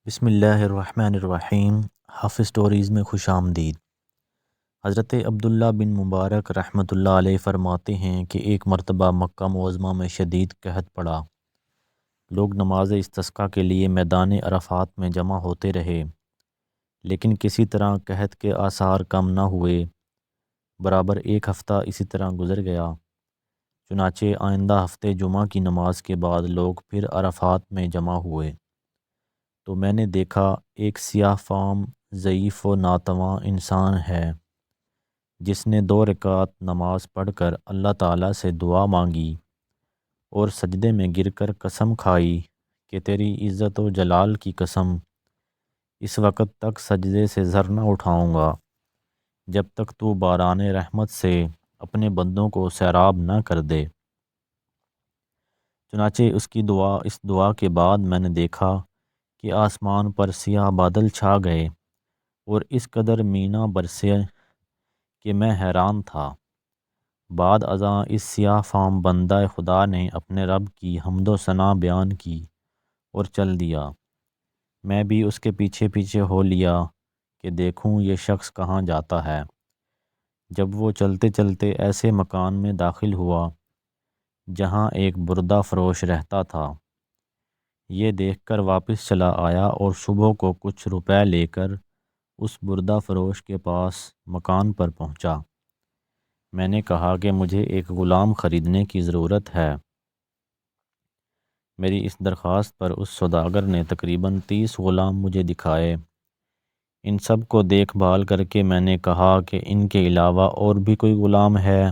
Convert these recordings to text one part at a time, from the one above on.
بسم اللہ الرحمن الرحیم۔ حافظ سٹوریز میں خوش آمدید۔ حضرت عبداللہ بن مبارک رحمۃ اللہ علیہ فرماتے ہیں کہ ایک مرتبہ مکہ معظمہ میں شدید قحط پڑا۔ لوگ نماز استسقاء کے لیے میدان عرفات میں جمع ہوتے رہے، لیکن کسی طرح قحط کے آثار کم نہ ہوئے۔ برابر ایک ہفتہ اسی طرح گزر گیا۔ چنانچہ آئندہ ہفتے جمعہ کی نماز کے بعد لوگ پھر عرفات میں جمع ہوئے تو میں نے دیکھا ایک سیاہ فام ضعیف و ناتواں انسان ہے جس نے 2 رکعت نماز پڑھ کر اللہ تعالیٰ سے دعا مانگی اور سجدے میں گر کر قسم کھائی کہ تیری عزت و جلال کی قسم، اس وقت تک سجدے سے سر نہ اٹھاؤں گا جب تک تو باران رحمت سے اپنے بندوں کو سیراب نہ کر دے۔ چنانچہ اس دعا کے بعد میں نے دیکھا کہ آسمان پر سیاہ بادل چھا گئے اور اس قدر مینا برسے کہ میں حیران تھا۔ بعد ازاں اس سیاہ فام بندہ خدا نے اپنے رب کی حمد و ثنا بیان کی اور چل دیا۔ میں بھی اس کے پیچھے پیچھے ہو لیا کہ دیکھوں یہ شخص کہاں جاتا ہے۔ جب وہ چلتے چلتے ایسے مکان میں داخل ہوا جہاں ایک بردہ فروش رہتا تھا، یہ دیکھ کر واپس چلا آیا اور صبح کو کچھ روپے لے کر اس بردہ فروش کے پاس مکان پر پہنچا۔ میں نے کہا کہ مجھے ایک غلام خریدنے کی ضرورت ہے۔ میری اس درخواست پر اس سوداگر نے تقریباً 30 غلام مجھے دکھائے۔ ان سب کو دیکھ بھال کر کے میں نے کہا کہ ان کے علاوہ اور بھی کوئی غلام ہے؟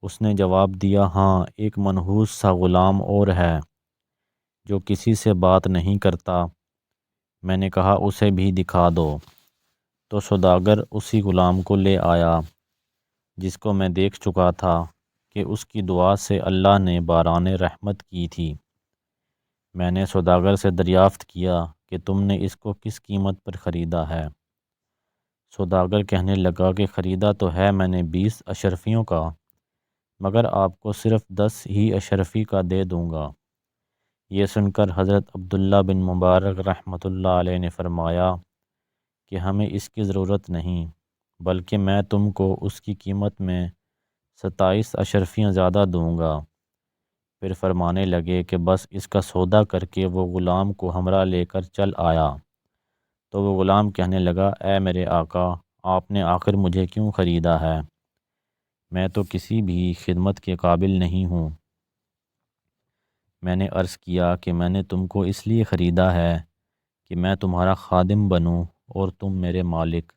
اس نے جواب دیا، ہاں، ایک منحوس سا غلام اور ہے جو کسی سے بات نہیں کرتا۔ میں نے کہا اسے بھی دکھا دو، تو سوداگر اسی غلام کو لے آیا جس کو میں دیکھ چکا تھا کہ اس کی دعا سے اللہ نے باران رحمت کی تھی۔ میں نے سوداگر سے دریافت کیا کہ تم نے اس کو کس قیمت پر خریدا ہے؟ سوداگر کہنے لگا کہ خریدا تو ہے میں نے 20 اشرفیوں کا، مگر آپ کو صرف 10 ہی اشرفی کا دے دوں گا۔ یہ سن کر حضرت عبداللہ بن مبارک رحمۃ اللہ علیہ نے فرمایا کہ ہمیں اس کی ضرورت نہیں، بلکہ میں تم کو اس کی قیمت میں 27 اشرفیاں زیادہ دوں گا۔ پھر فرمانے لگے کہ بس اس کا سودا کر کے وہ غلام کو ہمراہ لے کر چل آیا۔ تو وہ غلام کہنے لگا، اے میرے آقا، آپ نے آخر مجھے کیوں خریدا ہے؟ میں تو کسی بھی خدمت کے قابل نہیں ہوں۔ میں نے عرض کیا کہ میں نے تم کو اس لیے خریدا ہے کہ میں تمہارا خادم بنوں اور تم میرے مالک۔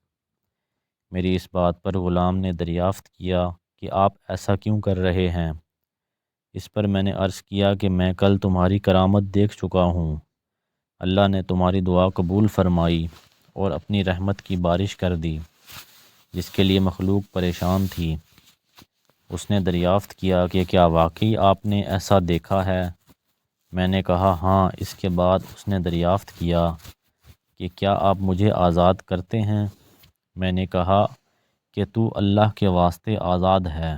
میری اس بات پر غلام نے دریافت کیا کہ آپ ایسا کیوں کر رہے ہیں؟ اس پر میں نے عرض کیا کہ میں کل تمہاری کرامت دیکھ چکا ہوں۔ اللہ نے تمہاری دعا قبول فرمائی اور اپنی رحمت کی بارش کر دی جس کے لیے مخلوق پریشان تھی۔ اس نے دریافت کیا کہ کیا واقعی آپ نے ایسا دیکھا ہے؟ میں نے کہا ہاں۔ اس کے بعد اس نے دریافت کیا کہ کیا آپ مجھے آزاد کرتے ہیں؟ میں نے کہا کہ تو اللہ کے واسطے آزاد ہے۔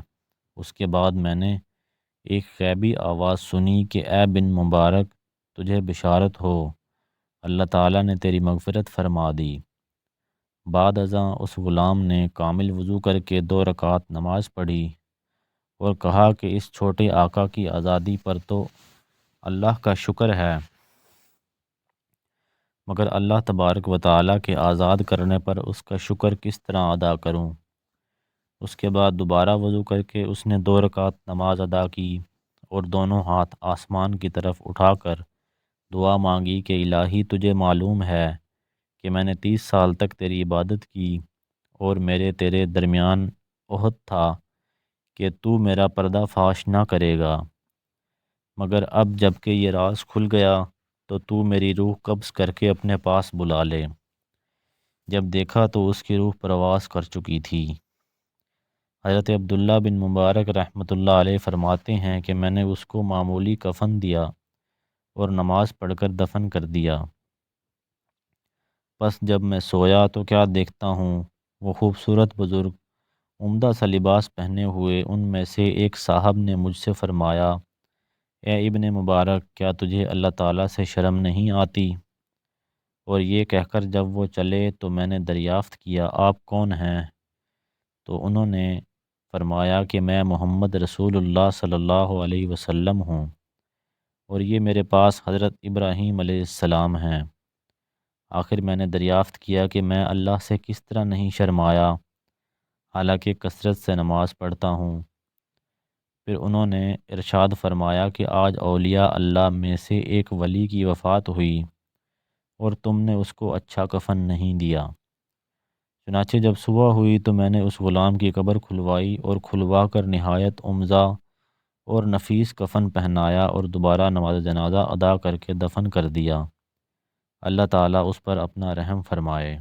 اس کے بعد میں نے ایک غیبی آواز سنی کہ اے بن مبارک، تجھے بشارت ہو، اللہ تعالیٰ نے تیری مغفرت فرما دی۔ بعد ازاں اس غلام نے کامل وضو کر کے 2 رکعت نماز پڑھی اور کہا کہ اس چھوٹے آقا کی آزادی پر تو اللہ کا شکر ہے، مگر اللہ تبارک و تعالیٰ کے آزاد کرنے پر اس کا شکر کس طرح ادا کروں؟ اس کے بعد دوبارہ وضو کر کے اس نے 2 رکعت نماز ادا کی اور دونوں ہاتھ آسمان کی طرف اٹھا کر دعا مانگی کہ الہی، تجھے معلوم ہے کہ میں نے 30 سال تک تیری عبادت کی اور میرے تیرے درمیان عہد تھا کہ تو میرا پردہ فاش نہ کرے گا، مگر اب جب کہ یہ راز کھل گیا تو تو میری روح قبض کر کے اپنے پاس بلا لے۔ جب دیکھا تو اس کی روح پرواز کر چکی تھی۔ حضرت عبداللہ بن مبارک رحمۃ اللہ علیہ فرماتے ہیں کہ میں نے اس کو معمولی کفن دیا اور نماز پڑھ کر دفن کر دیا۔ پس جب میں سویا تو کیا دیکھتا ہوں، وہ خوبصورت بزرگ عمدہ سا لباس پہنے ہوئے ان میں سے ایک صاحب نے مجھ سے فرمایا، اے ابن مبارک، کیا تجھے اللہ تعالیٰ سے شرم نہیں آتی؟ اور یہ کہہ کر جب وہ چلے تو میں نے دریافت کیا آپ کون ہیں؟ تو انہوں نے فرمایا کہ میں محمد رسول اللہ صلی اللہ علیہ وسلم ہوں، اور یہ میرے پاس حضرت ابراہیم علیہ السلام ہیں۔ آخر میں نے دریافت کیا کہ میں اللہ سے کس طرح نہیں شرمایا، حالانکہ کثرت سے نماز پڑھتا ہوں۔ پھر انہوں نے ارشاد فرمایا کہ آج اولیاء اللہ میں سے ایک ولی کی وفات ہوئی اور تم نے اس کو اچھا کفن نہیں دیا۔ چنانچہ جب صبح ہوئی تو میں نے اس غلام کی قبر کھلوائی اور کھلوا کر نہایت عمدہ اور نفیس کفن پہنایا اور دوبارہ نماز جنازہ ادا کر کے دفن کر دیا۔ اللہ تعالیٰ اس پر اپنا رحم فرمائے۔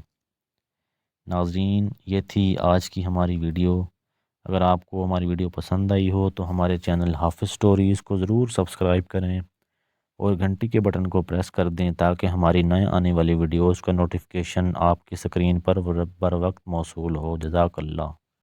ناظرین، یہ تھی آج کی ہماری ویڈیو۔ اگر آپ کو ہماری ویڈیو پسند آئی ہو تو ہمارے چینل حافظ سٹوریز کو ضرور سبسکرائب کریں اور گھنٹی کے بٹن کو پریس کر دیں تاکہ ہماری نئے آنے والی ویڈیوز کا نوٹیفیکیشن آپ کی سکرین پر بر وقت موصول ہو۔ جزاک اللہ۔